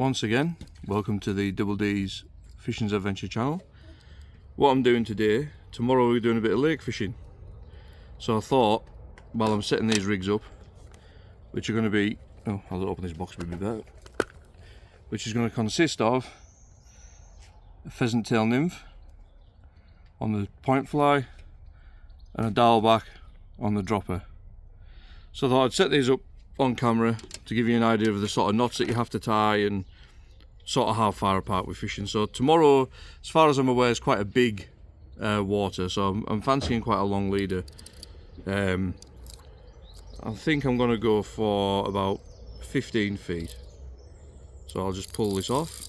Once again, welcome to the Double D's Fishing's Adventure channel. What I'm doing today, tomorrow we're doing a bit of lake fishing. So I thought, while I'm setting these rigs up, which are going to be, oh, I'll open this box a bit better, which is going to consist of a pheasant tail nymph on the point fly and a dialback on the dropper. So I thought I'd set these up on camera to give you an idea of the sort of knots that you have to tie and sort of how far apart we're fishing. So tomorrow, as far as I'm aware, is quite a big water, so I'm fancying quite a long leader. I think I'm going to go for about 15 feet. So I'll just pull this off.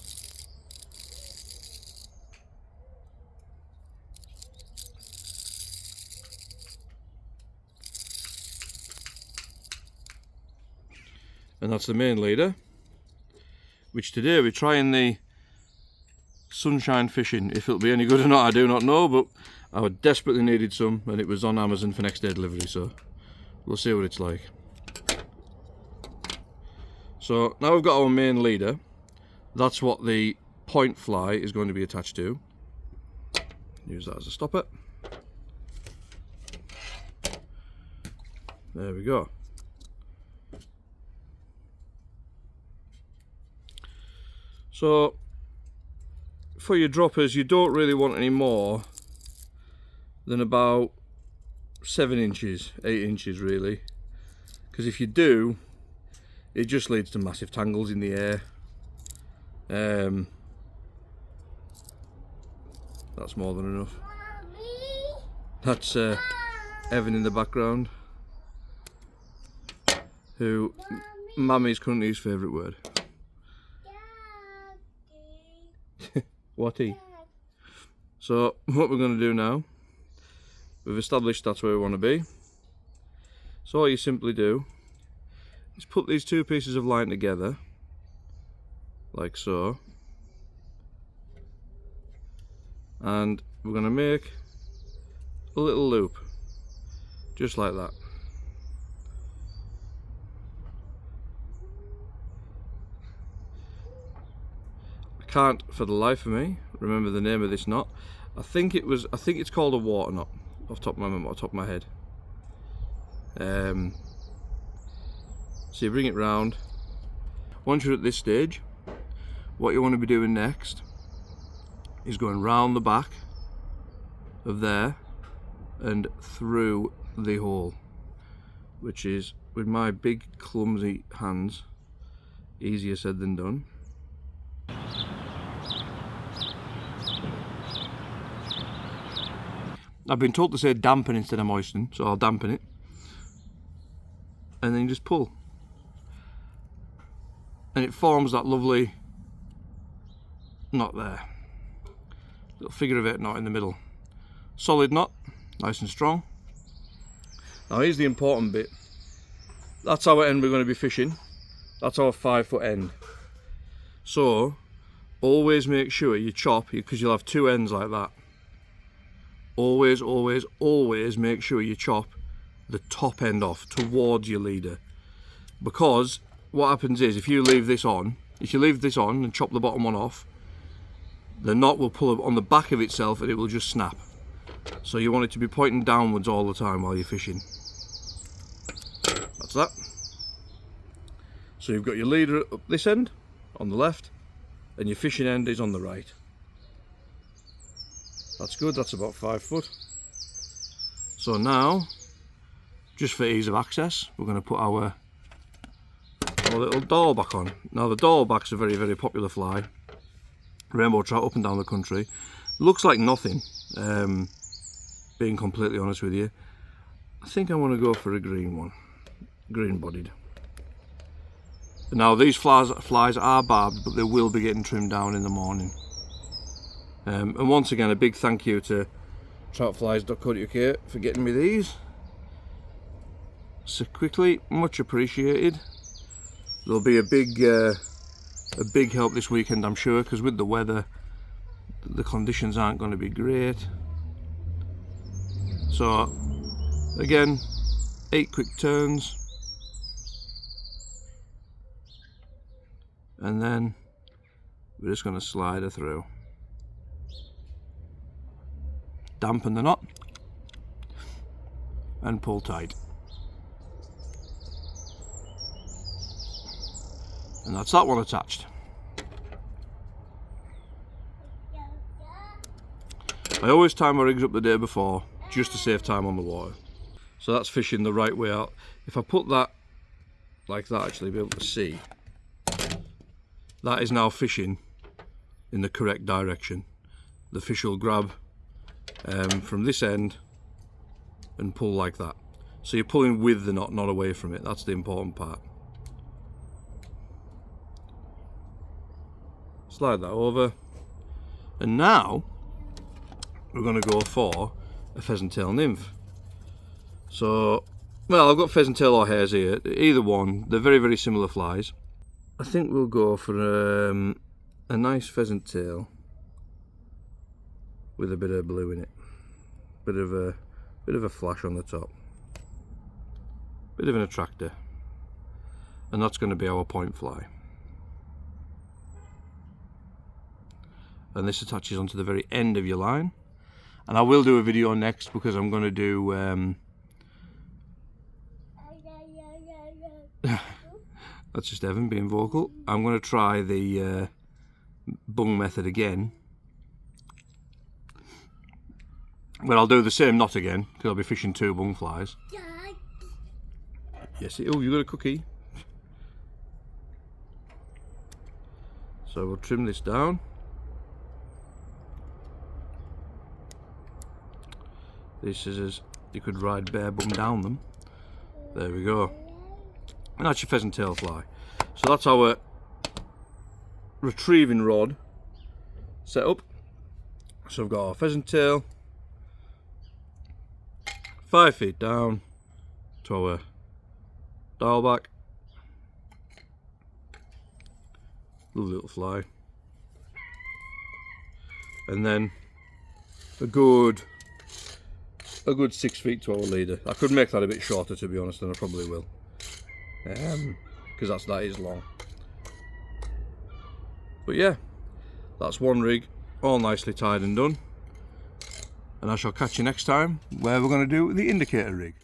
And that's the main leader, which today we're trying the sunshine fishing. If it'll be any good or not, I do not know, but I desperately needed some and it was on Amazon for next day delivery, so we'll see what it's like. So now we've got our main leader. That's what the point fly is going to be attached to. Use that as a stopper. There we go. So for your droppers, you don't really want any more than about 7 inches, 8 inches really, because if you do, it just leads to massive tangles in the air. That's more than enough. That's Evan in the background, who Mummy's currently his favourite word. Whatty? So what we're going to do now, we've established that's where we want to be. So all you simply do is put these two pieces of line together, like so, and we're going to make a little loop, just like that. Can't for the life of me remember the name of this knot. I think it's called a water knot off the top of my head. So you bring it round. Once you're at this stage, what you want to be doing next is going round the back of there and through the hole, which is, with my big clumsy hands, easier said than done. I've been told to say dampen instead of moisten, so I'll dampen it. And then you just pull. And it forms that lovely knot there. Little figure of 8 knot in the middle. Solid knot, nice and strong. Now here's the important bit. That's our end we're going to be fishing. That's our 5-foot end. So, always make sure you chop, because you'll have two ends like that. Always, always, always make sure you chop the top end off towards your leader, because what happens is, if you leave this on and chop the bottom one off, the knot will pull up on the back of itself and it will just snap. So you want it to be pointing downwards all the time while you're fishing. That's that. So you've got your leader up this end on the left and your fishing end is on the right. That's good, that's about 5 foot. So now, just for ease of access, we're going to put our little dialback on. Now the dialback's a very, very popular fly. Rainbow trout up and down the country. Looks like nothing, being completely honest with you. I think I want to go for a green one, green bodied. Now these flies are barbed, but they will be getting trimmed down in the morning. And once again, a big thank you to troutflies.co.uk for getting me these so quickly, much appreciated. There'll be a big help this weekend, I'm sure, because with the weather the conditions aren't going to be great. So again, 8 quick turns, and then We're just going to slide her through. Dampen the knot and pull tight. And that's that one attached. I always tie my rigs up the day before just to save time on the water. So that's fishing the right way out. If I put that like that, actually be able to see, that is now fishing in the correct direction. The fish will grab from this end and pull like that. So you're pulling with the knot, not away from it. That's the important part. Slide that over, and now we're going to go for a pheasant tail nymph. So, well, I've got pheasant tail or hares here, either one. They're very, very similar flies. I think we'll go for a nice pheasant tail with a bit of blue in it, bit of a flash on the top, bit of an attractor, and that's going to be our point fly. And this attaches onto the very end of your line, and I will do a video next because I'm going to do that's just Evan being vocal. I'm going to try the bung method again, but I'll do the same knot again because I'll be fishing 2 bung flies. Yes, oh, you got a cookie. So we'll trim this down. These scissors, you could ride bare bum down them. There we go. And that's your pheasant tail fly. So that's our retrieving rod set up. So we've got our pheasant tail 5 feet down to our dial back. Lovely little fly. And then a good 6 feet to our leader. I could make that a bit shorter, to be honest, and I probably will, because that is long. But yeah, that's one rig all nicely tied and done, and I shall catch you next time where we're going to do the indicator rig.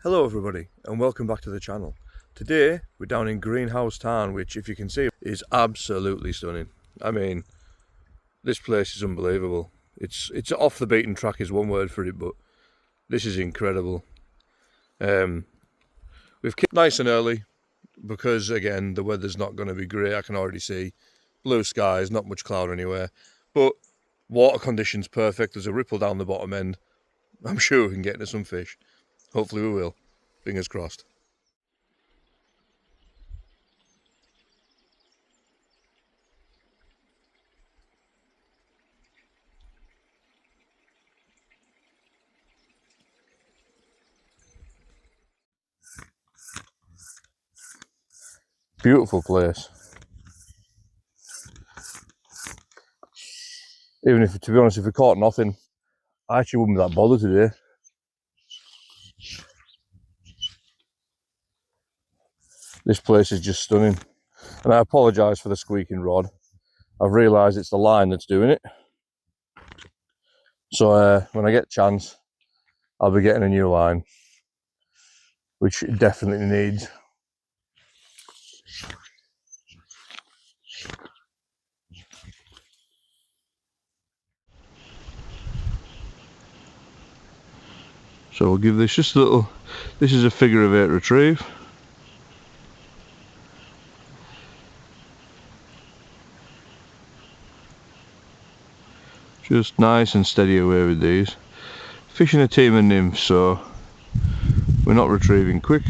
Hello everybody, and welcome back to the channel. Today we're down in Greenhouse Tarn, which, if you can see, is absolutely stunning. I mean, this place is unbelievable. It's off the beaten track is one word for it, but this is incredible. We've kept nice and early because, again, the weather's not going to be great. I can already see blue skies, not much cloud anywhere, but water conditions perfect. There's a ripple down the bottom end. I'm sure we can get into some fish. Hopefully we will. Fingers crossed. Beautiful place. Even if, to be honest, if we caught nothing, I actually wouldn't be that bothered today. This place is just stunning. And I apologise for the squeaking rod. I've realised it's the line that's doing it. So when I get a chance, I'll be getting a new line, which it definitely needs. So we'll give this just a little, this is a figure of 8 retrieve. Just nice and steady away with these. Fishing a team of nymphs, so we're not retrieving quick.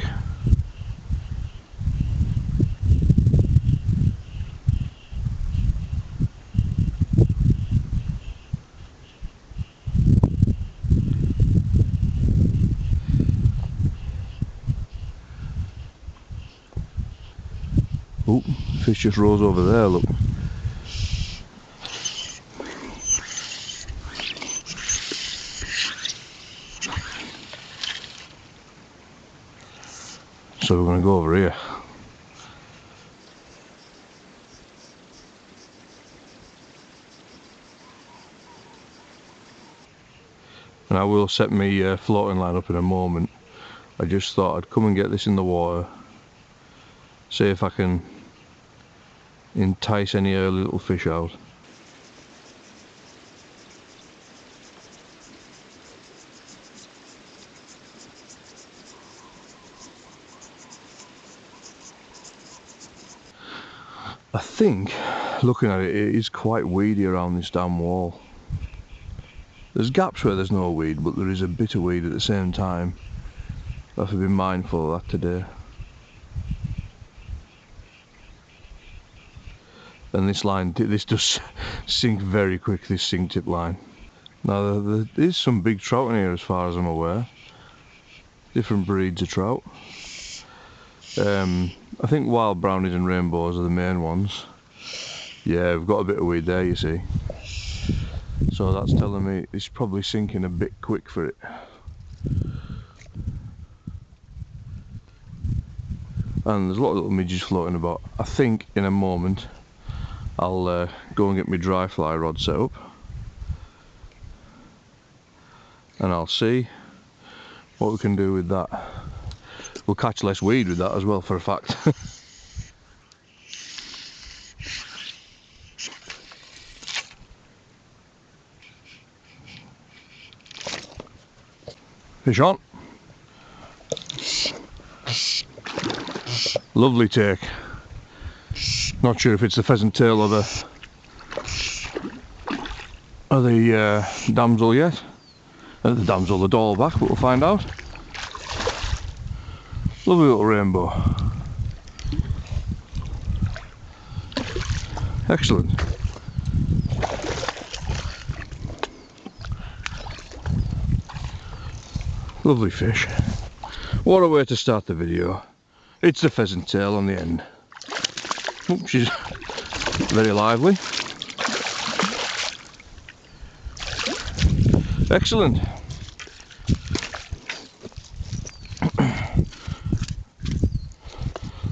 Oh, fish just rose over there, look. So we're going to go over here. and I will set me floating line up in a moment. I just thought I'd come and get this in the water, see if I can entice any early little fish out. I think, looking at it, it is quite weedy around this damn wall. There's gaps where there's no weed, but there is a bit of weed at the same time. I have to be mindful of that today. And this line, this does sink very quick, this sink tip line. Now there is some big trout in here as far as I'm aware. Different breeds of trout. I think wild brownies and rainbows are the main ones. Yeah, we've got a bit of weed there, you see. So that's telling me it's probably sinking a bit quick for it. And there's a lot of little midges floating about. I think in a moment I'll go and get my dry fly rod set up, and I'll see what we can do with that. We'll catch less weed with that as well, for a fact. Fish on. Lovely take. Not sure if it's the pheasant tail or the damsel yet. The damsel, the dollback, but we'll find out. Lovely little rainbow. Excellent. Lovely fish. What a way to start the video. It's the pheasant tail on the end. Oh, she's very lively. Excellent.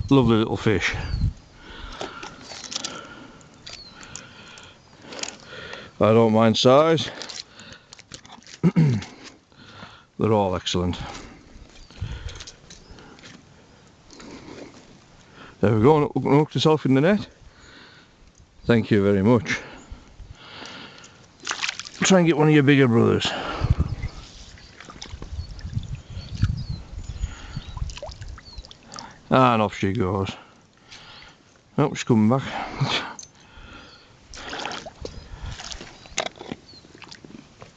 Lovely little fish. I don't mind size. They're all excellent. There we go, hooked yourself in the net. Thank you very much. Try and get one of your bigger brothers. And off she goes. Oh, she's coming back.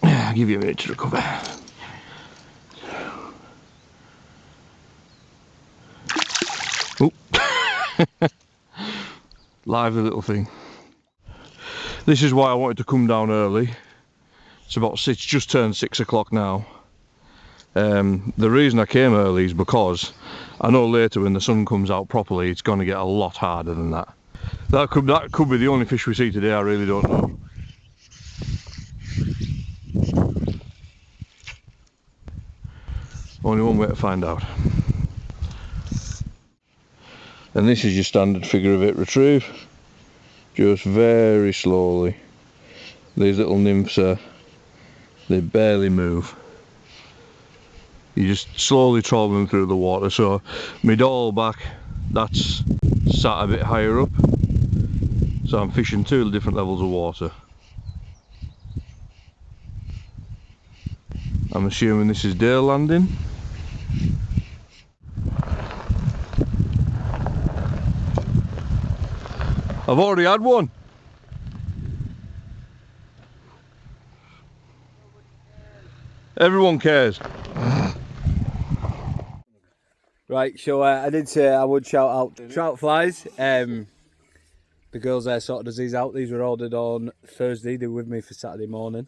I'll give you a minute to recover. Oh. Lively little thing. This is why I wanted to come down early. It's about just turned 6 o'clock now. The reason I came early is because I know later when the sun comes out properly it's going to get a lot harder than that. That could be the only fish we see today, I really don't know. Only one way to find out. And this is your standard figure of eight retrieve. Just very slowly. These little nymphs they barely move. You just slowly trawl them through the water. So my doll back, that's sat a bit higher up. So I'm fishing two different levels of water. I'm assuming this is Dale landing. I've already had one. Everyone cares. Right, so I did say I would shout out trout flies. The girls there sorted us these out. These were ordered on Thursday. They were with me for Saturday morning.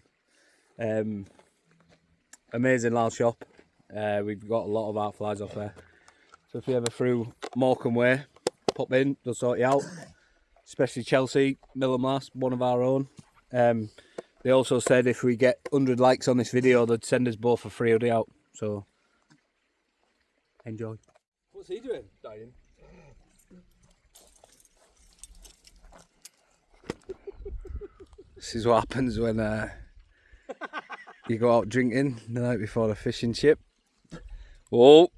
Amazing little shop. We've got a lot of our flies off there. So if you ever through Morecambe Way, pop in, they'll sort you out. Especially Chelsea, Millermas, one of our own. They also said if we get 100 likes on this video, they'd send us both a free hoodie out. So, enjoy. What's he doing? Dying. This is what happens when You go out drinking the night before the fishing trip. Whoa!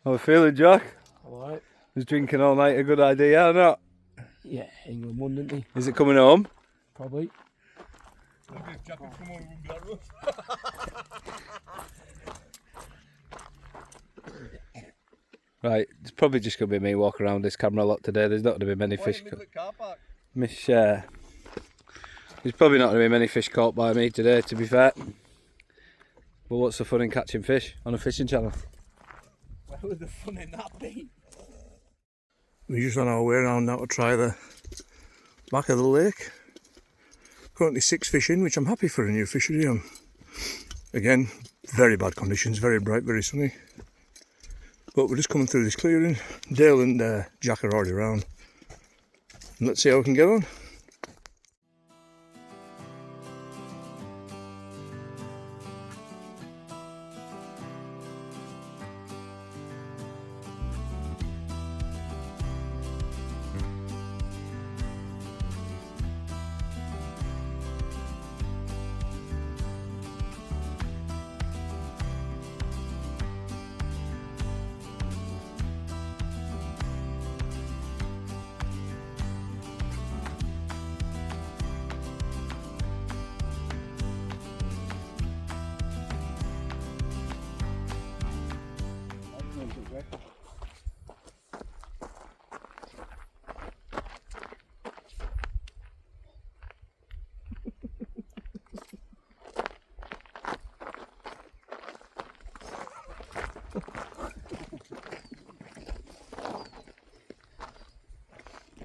How are we feeling, Jack? Alright. Is drinking all night a good idea or not? Yeah, England won, didn't he? Is it coming home? Probably. Maybe if Jack had come on, we wouldn't be that rough. Right, it's probably just going to be me walking around this camera a lot today. There's not going to be many fish. Car park? There's probably not going to be many fish caught by me today, to be fair. But what's the fun in catching fish on a fishing channel? Where would the fun in that be? We're just on our way around now to try the back of the lake. Currently 6 fish in, which I'm happy for a new fishery. Again, very bad conditions, very bright, very sunny. But we're just coming through this clearing. Dale and Jack are already around. And let's see how we can get on.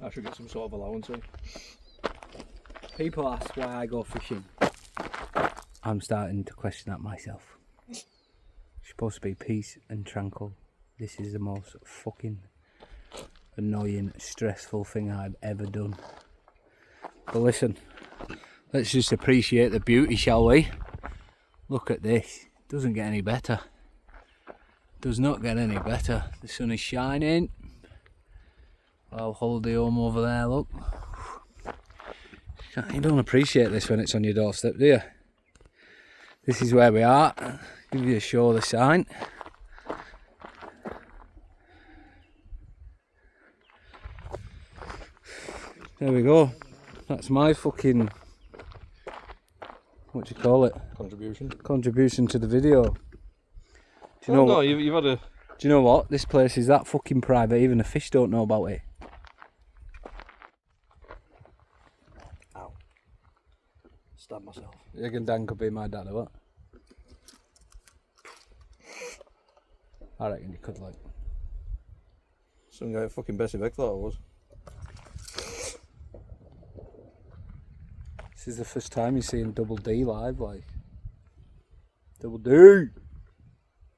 I should get some sort of allowance in. People ask why I go fishing. I'm starting to question that myself. It's supposed to be peace and tranquil. This is the most fucking annoying, stressful thing I've ever done. But listen, let's just appreciate the beauty, shall we? Look at this. Doesn't get any better. Does not get any better. The sun is shining. I'll hold the home over there, look. You don't appreciate this when it's on your doorstep, do you? This is where we are. Give you a show of the sign. There we go. That's my fucking, what do you call it? Contribution to the video. Do you know what? You've had a... Do you know what? This place is that fucking private, even the fish don't know about it. Ow. Stabbed myself. You reckon Dan could be my dad or what? I reckon you could, like. Some guy at fucking Bessie Beck thought I was. This is the first time you're seeing Double D live, like. Double D!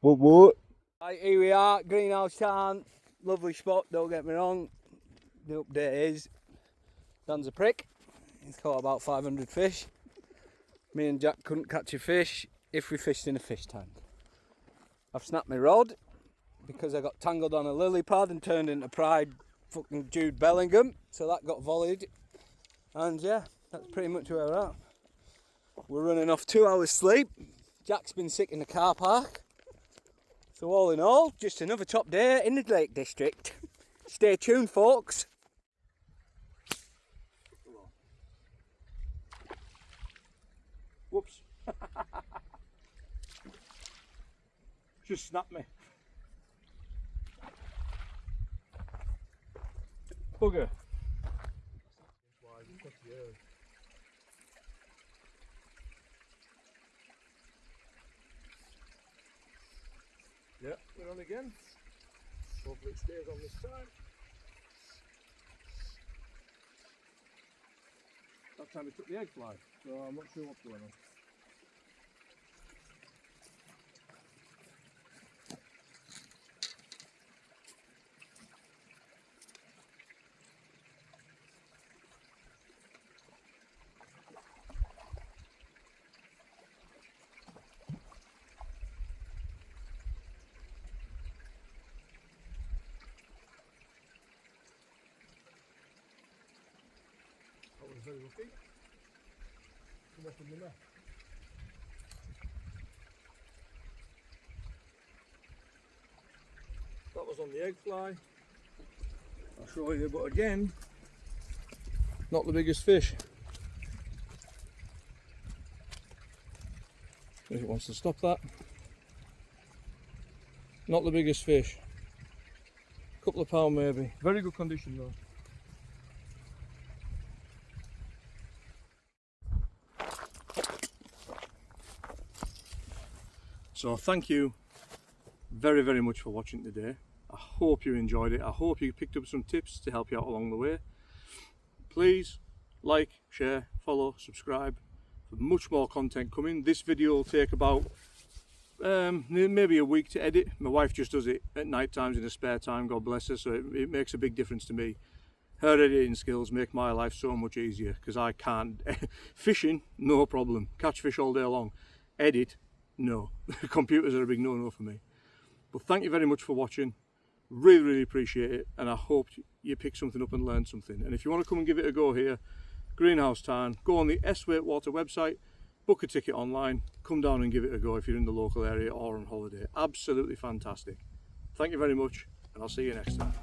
What? Right, here we are, Greenhouse Tarn. Lovely spot, don't get me wrong. The update is, Dan's a prick. He's caught about 500 fish. Me and Jack couldn't catch a fish if we fished in a fish tank. I've snapped my rod because I got tangled on a lily pad and turned into Pride fucking Jude Bellingham. So that got volleyed. And yeah, that's pretty much where we're at. We're running off 2 hours sleep. Jack's been sick in the car park. So all in all, just another top day in the Lake District. Stay tuned, folks. Whoops. Just snapped me. Bugger. Yeah, we're on again. Hopefully it stays on this time. That time it took the egg fly, so I'm not sure what's going on. very lucky. Come up in the net. That was on the egg fly. I'll show you, but again, not the biggest fish. If it wants to stop that. Not the biggest fish. Couple of pound maybe. Very good condition though. So thank you very much for watching today. I hope you enjoyed it. I hope you picked up some tips to help you out along the way. Please like, share, follow, subscribe for much more content coming. This video will take about maybe a week to edit. My wife just does it at night times in her spare time, God bless her, so it makes a big difference to me. Her editing skills make my life so much easier because I can't. Fishing, no problem. Catch fish all day long. Edit, no. Computers are a big no-no for me. But thank you very much for watching. Really appreciate it, and I hope you pick something up and learn something. And if you want to come and give it a go here, Greenhouse Tarn, go on the Water website, book a ticket online, come down and give it a go if you're in the local area or on holiday. Absolutely fantastic. Thank you very much, and I'll see you next time.